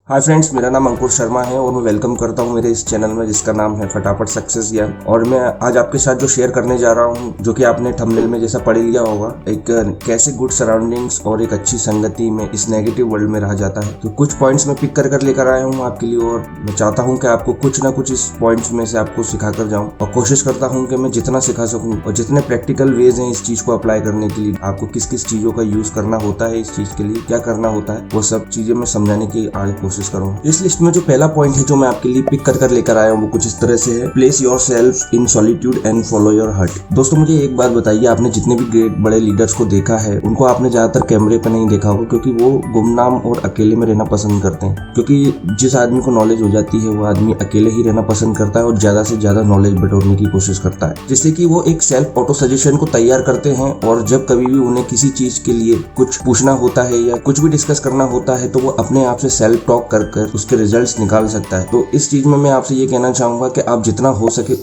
Hi friends, मेरा नाम अंकुर शर्मा है और मैं वेलकम करता हूं मेरे इस चैनल में जिसका नाम है फटाफट सक्सेस ज्ञान। और मैं आज आपके साथ जो शेयर करने जा रहा हूं, जो कि आपने थंबनेल में जैसा पढ़ लिया होगा, एक कैसे गुड सराउंडिंग्स और एक अच्छी संगति में इस नेगेटिव वर्ल्ड में रहा जाता है। तो कुछ पॉइंट्स मैं पिक कर लेकर आया हूँ आपके लिए और मैं चाहता हूँ कि आपको कुछ ना कुछ इस पॉइंट्स में से आपको सिखा कर जाऊँ और कोशिश करता हूँ कि मैं जितना सिखा सकूँ और जितने प्रैक्टिकल वेज हैं इस चीज को अप्लाई करने के लिए, आपको किस किस चीजों का यूज करना होता है, इस चीज के लिए क्या करना होता है, वो सब चीजें मैं समझाने की आगे कोशिश करूँगा। इस लिस्ट में जो पहला पॉइंट है जो मैं आपके लिए पिक कर लेकर आया हूँ वो कुछ इस तरह से है, place your self in solitude and follow your heart. दोस्तों मुझे एक बात बताइए, आपने जितने भी ग्रेट बड़े लीडर्स को देखा है उनको आपने ज्यादातर कैमरे पर नहीं देखा होगा, क्योंकि वो गुमनाम और अकेले में रहना पसंद करते हैं। क्योंकि जिस आदमी को नॉलेज हो जाती है वो आदमी अकेले ही रहना पसंद करता है और ज्यादा से ज्यादा नॉलेज बटोरने की कोशिश करता है, जिससे कि वो एक सेल्फ ऑटो सजेशन को तैयार करते हैं। और जब कभी भी उन्हें किसी चीज के लिए कुछ पूछना होता है या कुछ भी डिस्कस करना होता है तो वो अपने आप से सेल्फ टॉक कर उसके रिजल्ट्स निकाल सकता है। तो इस चीज में मैं आपसे ये कहना चाहूंगा कि आप जितना हो सके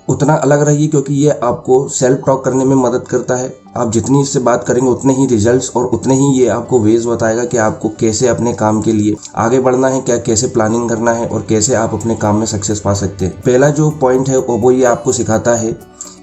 उतना अलग रहिए, क्योंकि ये आपको सेल्फ टॉक करने में मदद करता है। आप जितनी इससे बात करेंगे उतने ही रिजल्ट्स और उतने ही ये आपको वेज बताएगा कि आपको कैसे अपने काम के लिए आगे बढ़ना है, क्या कैसे प्लानिंग करना है और कैसे आप अपने काम में सक्सेस पा सकते हैं। पहला जो पॉइंट है वो ये आपको सिखाता है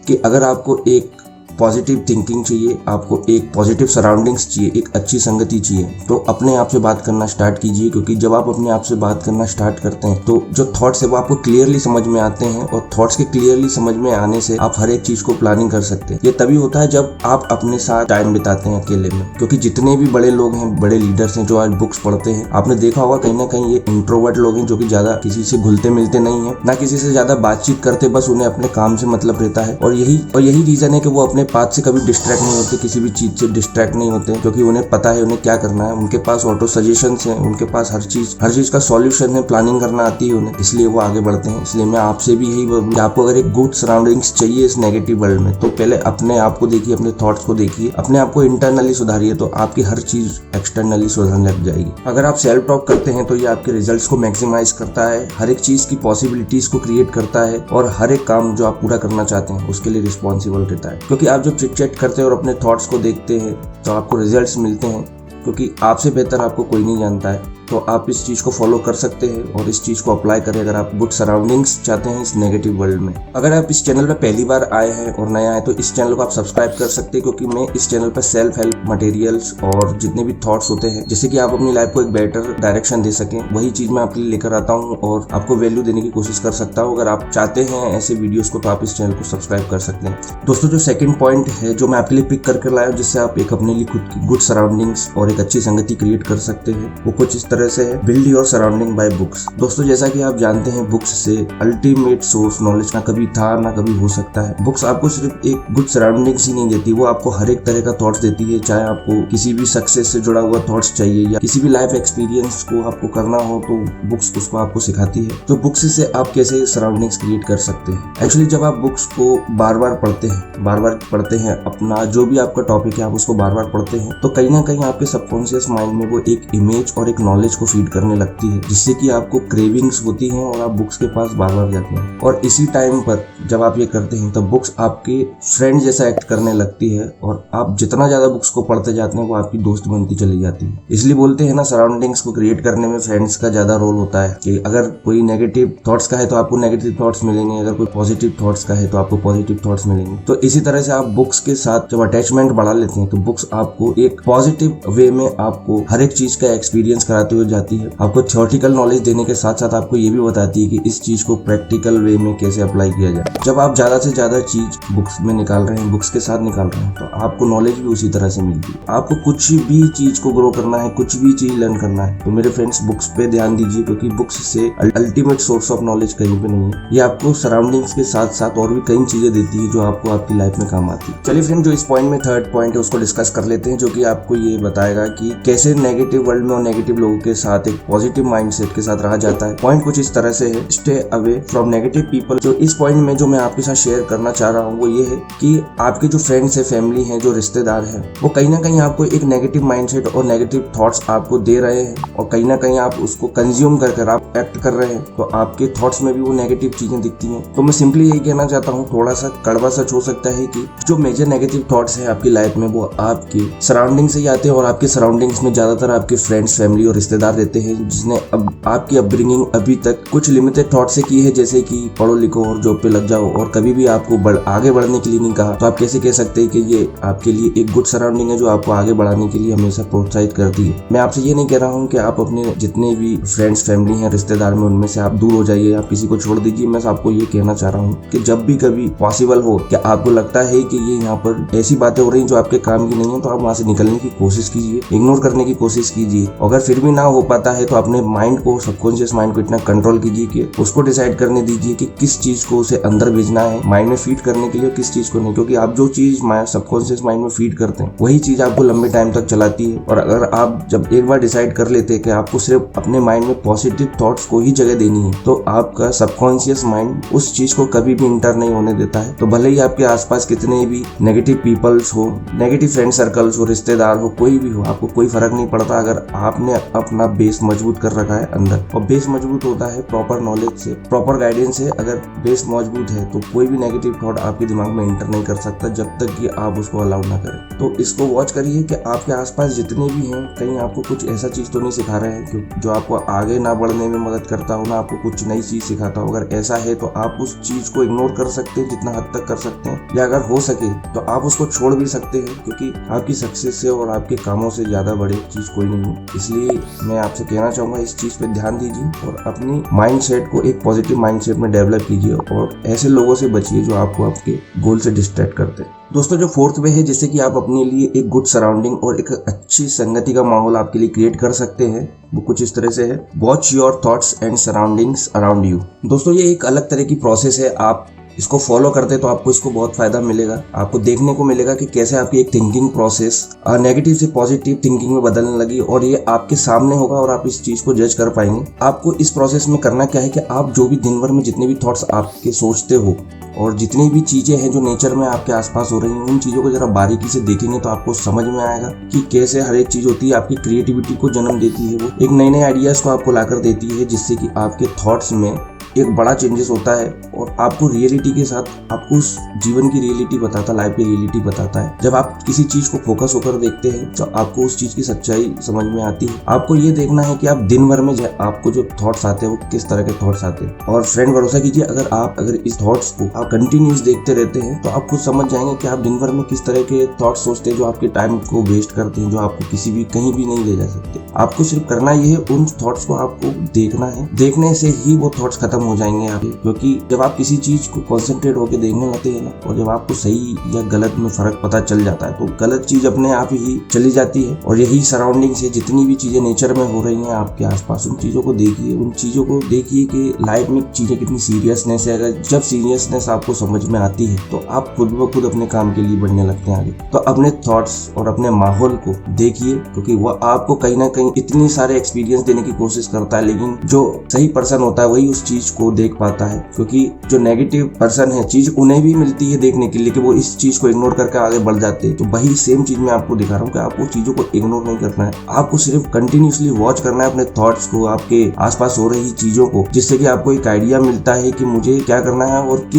कि अगर आपको एक पॉजिटिव थिंकिंग चाहिए, आपको एक पॉजिटिव सराउंडिंग्स चाहिए, एक अच्छी संगति चाहिए, तो अपने आप से बात करना स्टार्ट कीजिए। क्योंकि जब आप अपने आप से बात करना स्टार्ट करते हैं तो जो थॉट्स है वो आपको क्लियरली समझ में आते हैं और थॉट्स के क्लियरली समझ में आने से आप हर एक चीज को प्लानिंग कर सकते हैं। ये तभी होता है जब आप अपने साथ टाइम बिताते हैं अकेले में। क्योंकि जितने भी बड़े लोग हैं, बड़े लीडर्स हैं जो आज बुक्स पढ़ते हैं, आपने देखा होगा कहीं ना कहीं ये इंट्रोवर्ट लोग हैं जो कि ज्यादा किसी से घुलते मिलते नहीं है, ना किसी से ज्यादा बातचीत करते, बस उन्हें अपने काम से मतलब रहता है। और यही रीजन है कि वो अपने पाथ से कभी डिस्ट्रैक्ट नहीं होते, किसी भी चीज से डिस्ट्रैक्ट नहीं होते, क्योंकि उन्हें पता है उन्हें क्या करना है। उनके पास ऑटो सजेशंस हैं, उनके पास हर चीज का सॉल्यूशन है, प्लानिंग करना आती है उन्हें, इसलिए वो आगे बढ़ते हैं। इसलिए मैं आपसे भी यही बोलूंगा कि आपको अगर एक गुड सराउंडिंग्स चाहिए इस नेगेटिव वर्ल्ड में, तो पहले अपने आप को देखिए, अपने थॉट्स को देखिए, अपने आप को इंटरनली सुधारिए, तो आपकी हर चीज एक्सटर्नली सुधरने लग जाएगी। अगर आप सेल्फ टॉक करते हैं तो ये आपके रिजल्ट्स को मैक्सिमाइज करता है, हर एक चीज की पॉसिबिलिटीज को क्रिएट करता है और हर एक काम जो आप पूरा करना चाहते हैं उसके लिए रिस्पॉन्सिबल रहता है। क्योंकि आप जब चिट चैट करते हैं और अपने थॉट्स को देखते हैं तो आपको रिजल्ट्स मिलते हैं, क्योंकि आपसे बेहतर आपको कोई नहीं जानता है। तो आप इस चीज को फॉलो कर सकते हैं और इस चीज को अप्लाई करें अगर आप गुड सराउंडिंग्स चाहते हैं इस नेगेटिव वर्ल्ड में। अगर आप इस चैनल पर पहली बार आए हैं और नया है तो इस चैनल को आप सब्सक्राइब कर सकते हैं, क्योंकि मैं इस चैनल पर सेल्फ हेल्प मटेरियल्स और जितने भी थॉट्स होते हैं जिससे कि आप अपनी लाइफ को एक बेटर डायरेक्शन दे सकें, वही चीज मैं आपके लिए लेकर आता हूँ और आपको वैल्यू देने की कोशिश कर सकता हूँ। अगर आप चाहते हैं ऐसे वीडियोस को तो आप इस चैनल को सब्सक्राइब कर सकते हैं। दोस्तों जो सेकंड पॉइंट है जो मैं आपके लिए पिक करके लाया हूँ, जिससे आप एक अपने लिए खुद की गुड सराउंडिंग्स और एक अच्छी संगति क्रिएट कर सकते हैं, वो कुछ इस तरह से है, बिल्ड सराउंडिंग बाय बुक्स। दोस्तों जैसा कि आप जानते हैं, बुक्स से अल्टीमेट सोर्स नॉलेज ना कभी था ना कभी हो सकता है। बुक्स आपको सिर्फ एक गुड सराउंडिंग्स ही नहीं देती, वो आपको हर एक तरह का थॉट्स देती है। चाहे आपको किसी भी सक्सेस से जुड़ा हुआ थॉट्स चाहिए या किसी भी लाइफ एक्सपीरियंस को आपको करना हो तो बुक्स उसको आपको सिखाती है। तो बुक्स से आप कैसे सराउंडिंग्स क्रिएट कर सकते हैं। एक्चुअली जब आप बुक्स को बार बार पढ़ते हैं अपना जो भी आपका टॉपिक है आप उसको बार बार पढ़ते हैं, तो कहीं ना कहीं आपके सबकॉन्शियस माइंड में वो एक इमेज और एक नॉलेज को फीड करने लगती है, जिससे कि आपको क्रेविंग्स होती हैं और आप बुक्स के पास बार बार जाते हैं। और इसी टाइम पर जब आप ये करते हैं तब बुक्स आपके फ्रेंड जैसा एक्ट करने लगती है और आप जितना ज्यादा बुक्स को पढ़ते जाते हैं वो आपकी दोस्त बनती चली जाती है। इसलिए बोलते हैं ना, सराउंडिंग्स को क्रिएट करने में फ्रेंड्स का ज्यादा रोल होता है कि अगर कोई नेगेटिव थॉट्स का है तो आपको नेगेटिव थॉट्स मिलेंगे, अगर कोई पॉजिटिव थॉट्स का है तो आपको पॉजिटिव थॉट्स मिलेंगे। तो इसी तरह से आप बुक्स के साथ जब अटैचमेंट बढ़ा लेते हैं तो बुक्स आपको एक पॉजिटिव वे में आपको हर एक चीज का एक्सपीरियंस कराते हुए जाती है। आपको थ्योरेटिकल नॉलेज देने के साथ साथ आपको ये भी बताती है कि इस चीज को प्रैक्टिकल वे में कैसे अप्लाई किया जाए। जब आप ज्यादा से ज्यादा चीज बुक्स में निकाल रहे हैं, बुक्स के साथ निकाल रहे हैं, तो आपको नॉलेज भी उसी तरह से मिलती है। आपको कुछ भी चीज को ग्रो करना है, कुछ भी चीज लर्न करना है, तो मेरे फ्रेंड्स बुक्स पे ध्यान दीजिए, क्योंकि बुक्स से अल्टीमेट सोर्स ऑफ नॉलेज कहीं पे नहीं है। ये आपको सराउंडिंग्स के साथ साथ और भी कई चीजें देती है जो आपको आपकी लाइफ में काम आती है। चलिए फ्रेंड, जो इस पॉइंट में थर्ड पॉइंट है उसको डिस्कस कर लेते हैं, जो कि आपको ये बताएगा कि कैसे नेगेटिव वर्ल्ड में और नेगेटिव लोगों के साथ एक पॉजिटिव माइंडसेट के साथ रहा जाता है। पॉइंट कुछ इस तरह से है, stay away from negative people. जो इस पॉइंट में जो मैं आपके साथ शेयर करना चाह रहा हूँ वो ये है कि आपके जो फ्रेंड्स है, फैमिली है, जो रिश्तेदार है, वो कहीं ना कहीं आपको एक नेगेटिव माइंडसेट और नेगेटिव थॉट्स आपको दे रहे हैं और कहीं ना कहीं आप उसको कंज्यूम कर आप एक्ट कर रहे हैं, तो आपके थॉट्स में भी वो नेगेटिव चीजें दिखती हैं। तो मैं सिंपली यही कहना चाहता हूँ, थोड़ा सा कड़वा सच हो सकता है कि जो मेजर नेगेटिव थॉट्स है आपकी लाइफ में वो आपके सराउंडिंग से ही आते हैं और आपके सराउंडिंग्स में ज्यादातर आपके फ्रेंड्स, फैमिली और रिश्तेदार रहते हैं जिसने अब आपकी अपब्रिंगिंग अभी तक कुछ लिमिटेड थॉट से की है, जैसे कि पढ़ो लिखो और जॉब पे लग जाओ, और कभी भी आपको आगे बढ़ने के लिए नहीं कहा, तो आप कैसे कह सकते हैं कि ये आपके लिए एक गुड सराउंडिंग है जो आपको आगे बढ़ाने के लिए हमेशा प्रोत्साहित करती है। मैं आपसे ये नहीं कह रहा हूँ कि आप अपने जितने भी फ्रेंड्स, फैमिली हैं, रिश्तेदार में, उनमें से आप दूर हो जाइए, आप किसी को छोड़ दीजिए। मैं आपको ये कहना चाह रहा हूँ कि जब भी कभी पॉसिबल हो कि आपको लगता है कि ये यहाँ पर ऐसी बातें हो रही जो आपके काम की नहीं है, तो आप वहाँ से निकलने की कोशिश कीजिए, इग्नोर करने की कोशिश कीजिए। अगर फिर भी ना हो पाता है तो अपने माइंड को, सबकॉन्शियस माइंड को इतना कंट्रोल कीजिए कि उसको डिसाइड करने दीजिए कि किस चीज को उसे अंदर भेजना है माइंड में फीड करने के लिए, किस चीज को नहीं। क्योंकि आप जो चीज सबकॉन्शियस माइंड में फीड करते हैं वही चीज आपको लंबे टाइम तक चलाती है। और अगर आप जब एक बार डिसाइड कर लेते हैं कि आपको सिर्फ अपने माइंड में पॉजिटिव थॉट्स को ही जगह देनी है, तो आपका सबकॉन्शियस माइंड उस चीज को कभी भी इंटर नहीं होने देता है। तो भले ही आपके आसपास कितने भी नेगेटिव पीपल्स हो, नेगेटिव फ्रेंड सर्कल्स हो, रिश्तेदार हो, कोई भी हो, आपको कोई फर्क नहीं पड़ता अगर आपने अपना बेस मजबूत कर रखा है अंदर। और बेस मजबूत होता है प्रॉपर नॉलेज से, प्रॉपर गाइडेंस से। अगर बेस मजबूत है तो कोई भी नेगेटिव थॉट आपके दिमाग में इंटर नहीं कर सकता जब तक कि आप उसको अलाउ ना करें। तो इसको वॉच करिए कि आपके आसपास जितने भी हैं कहीं आपको कुछ ऐसा चीज तो नहीं सिखा रहे हैं जो आपको आगे ना बढ़ने में मदद करता हो, ना आपको कुछ नई चीज सिखाता हो। अगर ऐसा है तो आप उस चीज को इग्नोर कर सकते हैं जितना हद तक कर सकते हैं, या अगर हो सके तो आप उसको छोड़ भी सकते हैं, क्योंकि आपकी सक्सेस से और आपके कामों से ज्यादा बड़ी चीज कोई नहीं है। इसलिए मैं आपसे कहना चाहूंगा इस चीज पे ध्यान दीजिए और अपनी माइंडसेट को एक पॉजिटिव माइंडसेट में डेवलप कीजिए और ऐसे लोगों से बचिए जो आपको आपके गोल से डिस्ट्रैक्ट करते हैं। दोस्तों, जो फोर्थ वे है जिससे कि आप अपने लिए एक गुड सराउंडिंग और एक अच्छी संगति का माहौल आपके लिए क्रिएट कर सकते हैं, वो कुछ इस तरह से है। Watch your thoughts and surroundings around you. दोस्तों, ये एक अलग तरह की प्रोसेस है। आप इसको फॉलो करते तो आपको इसको बहुत फायदा मिलेगा। आपको देखने को मिलेगा कि कैसे आपकी एक थिंकिंग प्रोसेस नेगेटिव से पॉजिटिव थिंकिंग में बदलने लगी, और ये आपके सामने होगा और आप इस चीज को जज कर पाएंगे। आपको इस प्रोसेस में करना क्या है कि आप जो भी दिन भर में जितने भी थॉट्स आपके सोचते हो और जितनी भी चीजें हैं जो नेचर में आपके आसपास हो रही हैं, उन चीजों को जरा बारीकी से देखेंगे तो आपको समझ में आएगा कि कैसे हर एक चीज होती है, आपकी क्रिएटिविटी को जन्म देती है, वो एक नए नए आइडियाज को आपको लाकर देती है, जिससे कि आपके थॉट्स में एक बड़ा चेंजेस होता है और आपको रियलिटी के साथ आपको उस जीवन की रियलिटी बताता, लाइफ की रियलिटी बताता है। जब आप किसी चीज को फोकस होकर देखते हैं तो आपको उस चीज की सच्चाई समझ में आती है। आपको ये देखना है कि आप दिन भर में आपको जो थॉट्स आते हैं वो किस तरह के थॉट्स आते हैं। और फ्रेंड, भरोसा कीजिए, अगर इस थॉट्स को आप कंटिन्यूस देखते रहते हैं तो आप खुद समझ जाएंगे कि आप दिन भर में किस तरह के थॉट्स सोचते हैं जो आपके टाइम को वेस्ट करते हैं, जो आपको किसी भी कहीं भी नहीं ले जा सकते। आपको सिर्फ करना ये है, उन थॉट्स को आपको देखना है, देखने से ही वो थॉट्स खत्म हो जाएंगे आपके। क्योंकि जब आप किसी चीज को कॉन्सेंट्रेट होकर देखने लगते हैं ना, और जब आपको सही या गलत में फर्क पता चल जाता है तो गलत चीज अपने आप ही चली जाती है। और यही सराउंडिंग से जितनी भी चीजें नेचर में हो रही हैं आपके आसपास, उन चीजों को देखिए, उन चीजों को देखिए कि लाइफ में चीजें कितनी सीरियसनेस है। अगर जब सीरियसनेस आपको समझ में आती है तो आप खुद ब खुद अपने काम के लिए बढ़ने लगते हैं आगे। तो अपने थॉट्स और अपने माहौल को देखिए, क्योंकि वह आपको कहीं ना कहीं इतनी सारे एक्सपीरियंस देने की कोशिश करता है, लेकिन जो सही पर्सन होता है वही उस चीज को देख पाता है। क्योंकि जो नेगेटिव पर्सन है, चीज उन्हें भी मिलती है देखने के लिए कि वो इस चीज को इग्नोर करके आगे बढ़ जाते हैं। तो वही सेम चीज मैं आपको दिखा रहा हूँ कि आपको चीजों को इग्नोर नहीं करना है, आपको सिर्फ कंटिन्यूसली वॉच करना है अपने थॉट्स को, आपके आसपास हो रही चीजों को, जिससे कि आपको एक आइडिया मिलता है कि मुझे क्या करना है और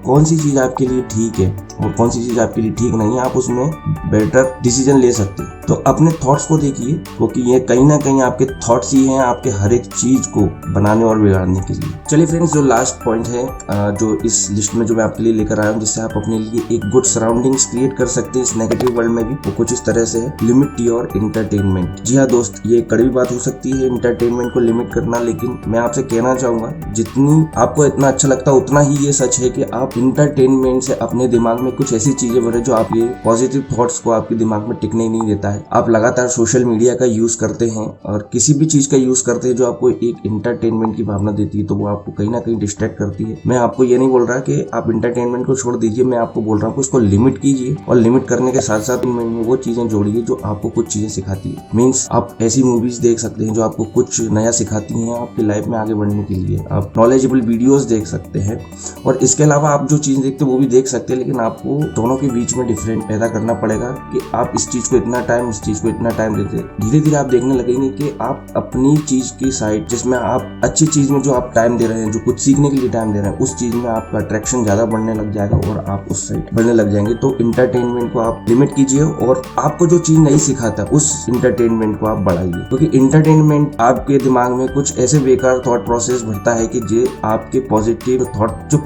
कौन सी चीज आपके लिए ठीक है और कौन सी चीज आपके लिए ठीक नहीं है। आप उसमें बेटर डिसीजन ले सकते हैं। तो अपने थॉट्स को देखिए, क्योंकि ये कहीं ना कहीं आपके थॉट्स ही हैं आपके हर एक चीज को बनाने और बिगाड़ने के लिए। चलिए फ्रेंड्स, जो लास्ट पॉइंट है जो इस लिस्ट में जो मैं आपके लिए लेकर आया हूँ, जिससे आप अपने लिए एक गुड सराउंडिंग्स क्रिएट कर सकते हैं इस नेगेटिव वर्ल्ड में भी, वो कुछ इस तरह से है। Limit your entertainment. जी हाँ दोस्त, ये कड़वी बात हो सकती है एंटरटेनमेंट को लिमिट करना, लेकिन मैं आपसे कहना चाहूंगा जितनी आपको इतना अच्छा लगता है उतना ही ये सच है कि आप एंटरटेनमेंट से अपने दिमाग में कुछ ऐसी चीजें भरे जो आपके पॉजिटिव थॉट्स को आपके दिमाग में टिकने नहीं देता है। आप लगातार सोशल मीडिया का यूज करते हैं और किसी भी चीज का यूज करते हैं जो आपको एक एंटरटेनमेंट की भावना देती है, तो वो आपको कहीं ना कहीं डिस्ट्रैक्ट करती है। मैं आपको ये नहीं बोल रहा कि आप एंटरटेनमेंट को छोड़ दीजिए, मैं आपको बोल रहा हूँ कि उसको लिमिट कीजिए और लिमिट करने के साथ साथ में वो चीजें जोड़िए जो आपको कुछ चीजें सिखाती है। मीन्स आप ऐसी मूवीज देख सकते हैं जो आपको कुछ नया सिखाती हैं आपकी लाइफ में आगे बढ़ने के लिए। आप नॉलेजेबल वीडियोस देख सकते हैं और इसके अलावा आप जो चीज देखते हैं वो भी देख सकते हैं, लेकिन आपको दोनों के बीच में डिफरेंट पैदा करना पड़ेगा कि आप इस चीज को इतना टाइम टाइम इस चीज को इतना टाइम देते हैं, धीरे धीरे आप देखने लगेंगे कि आप अपनी चीज की साइड, जिसमें आप अच्छी चीज में जो आप टाइम दे रहे हैं, जो कुछ सीखने के लिए टाइम दे रहे हैं, उस चीज में आपका अट्रैक्शन ज्यादा बढ़ने लग जाएगा और आप उस साइड बढ़ने लग जाएंगे। तो इंटरटेनमेंट को आप लिमिट कीजिए और आपको जो चीज नहीं सिखाता उस इंटरटेनमेंट को आप बढ़ाइए, क्योंकि इंटरटेनमेंट आपके दिमाग में कुछ ऐसे बेकार थॉट प्रोसेस भरता है कि जो आपके पॉजिटिव थॉट, जो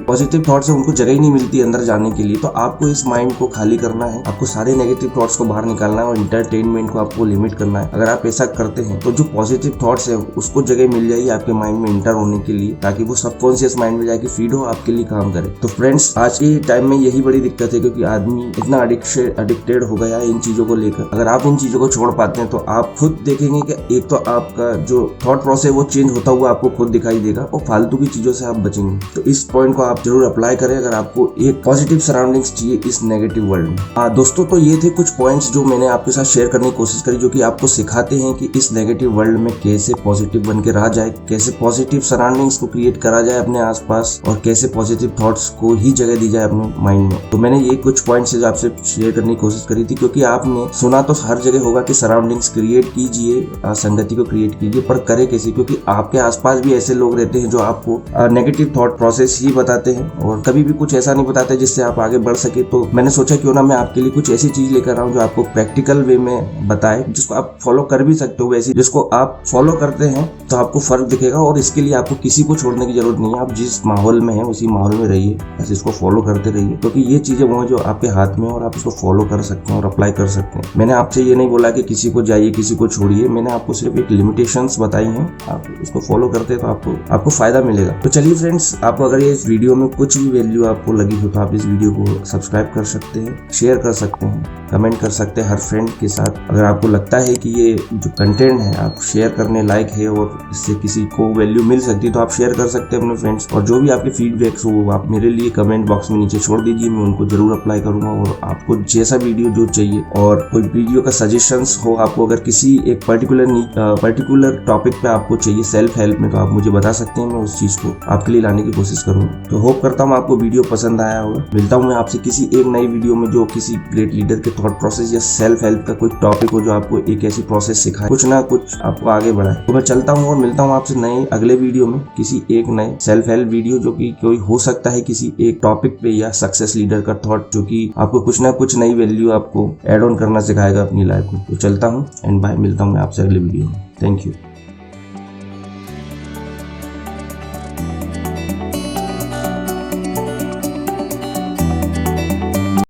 पॉजिटिव थॉट्स है, उनको जगह ही नहीं मिलती अंदर जाने के लिए। तो आपको इस माइंड को खाली करना है, आपको सारे नेगेटिव थॉट्स को बाहर निकालना है और इंटरटेनमेंट को आपको लिमिट करना है। अगर आप ऐसा करते हैं तो जो पॉजिटिव थॉट्स है उसको जगह मिल जाएगी आपके माइंड में इंटर होने के लिए, ताकि वो सबकॉन्शियस माइंड में जाके फीड हो, आपके लिए काम करे। तो फ्रेंड्स, आज के टाइम में यही बड़ी दिक्कत है, क्योंकि आदमी इतना एडिक्टेड हो गया है इन चीजों को लेकर। अगर आप इन चीजों को छोड़ पाते हैं तो आप खुद देखेंगे कि एक तो आपका जो थॉट प्रोसेस है वो चेंज होता हुआ आपको खुद दिखाई देगा और फालतू की चीजों से आप बचेंगे। तो इस पॉइंट को आप जरूर अप्लाई करें अगर आपको एक पॉजिटिव सराउंडिंग्स चाहिए इस नेगेटिव वर्ल्ड में। दोस्तों, तो ये थे कुछ पॉइंट्स जो मैंने आपके साथ शेयर करने की कोशिश करी, जो कि आपको सिखाते हैं कि इस नेगेटिव वर्ल्ड में कैसे पॉजिटिव बन के रहा जाए, कैसे पॉजिटिव सराउंडिंग्स को क्रिएट करा जाए अपने आसपास और कैसे पॉजिटिव थॉट्स को ही जगह दी जाए अपने माइंड में। तो मैंने ये कुछ पॉइंट्स आपसे शेयर करने की कोशिश करी थी, क्योंकि आपने सुना तो हर जगह होगा कि सराउंडिंग्स क्रिएट कीजिए, संगति को क्रिएट कीजिए, पर करे कैसे, क्योंकि आपके आसपास भी ऐसे लोग रहते हैं जो आपको नेगेटिव थॉट प्रोसेस ही बताते हैं और कभी भी कुछ ऐसा नहीं बताते जिससे आप आगे बढ़ सके। तो मैंने सोचा क्यों ना मैं आपके लिए कुछ ऐसी चीज लेकर आऊं जो आपको प्रैक्टिकल वे में बताए, जिसको आप फॉलो कर भी सकते हो, वैसी जिसको आप फॉलो करते हैं तो आपको फर्क दिखेगा। और इसके लिए आपको किसी को छोड़ने की जरूरत नहीं है, आप जिस माहौल में है उसी माहौल में रहिए, बस इसको फॉलो करते रहिए, क्योंकि ये चीजें वो है जो आपके हाथ में और आप इसको फॉलो कर सकते हैं और अप्लाई कर सकते हैं। मैंने आपसे ये नहीं बोला कि किसी को जाइए किसी को छोड़िए, मैंने आपको सिर्फ एक लिमिटेशंस बताई हैं, आप इसको फॉलो करते हैं तो आपको फायदा मिलेगा। तो चलिए फ्रेंड्स, आपको अगर ये इस वीडियो में कुछ भी वैल्यू आपको लगी हो तो आप इस वीडियो को सब्सक्राइब कर सकते हैं, शेयर कर सकते हैं, कमेंट कर सकते हैं हर फ्रेंड के साथ। अगर आपको लगता है कि ये जो कंटेंट है आप शेयर करने लायक है और इससे किसी को वैल्यू मिल सकती है तो आप शेयर कर सकते हैं अपने फ्रेंड्स। और जो भी आपके फीडबैक्स हो आप मेरे लिए कमेंट बॉक्स में नीचे छोड़ दीजिए, मैं उनको जरूर अप्लाई करूंगा। और आपको जैसा वीडियो जो चाहिए और कोई वीडियो का सजेशंस हो, आपको अगर किसी एक पर्टिकुलर टॉपिक पे आपको चाहिए सेल्फ हेल्प में, तो आप मुझे बता सकते हैं, मैं उस चीज को आपके लिए लाने की कोशिश करूंगा। तो होप करता हूँ आपको वीडियो पसंद आया होगा। मिलता हूँ मैं आपसे किसी एक नई वीडियो में जो किसी ग्रेट लीडर के थॉट प्रोसेस या सेल्फ हेल्प का कोई टॉपिक हो जो आपको एक ऐसी प्रोसेस सिखाए, कुछ ना कुछ आपको आगे बढ़ाए। तो मैं चलता हूँ और मिलता हूँ आपसे नए अगले वीडियो में किसी एक नए सेल्फ हेल्प वीडियो, जो कि कोई हो सकता है किसी एक टॉपिक पे या सक्सेस लीडर का थॉट जो कि आपको कुछ ना कुछ नई वैल्यू आपको एड ऑन करना सिखाएगा अपनी लाइफ में। तो चलता हूँ एंड बाय, मिलता हूँ मैं आपसे अगले वीडियो में। Thank you.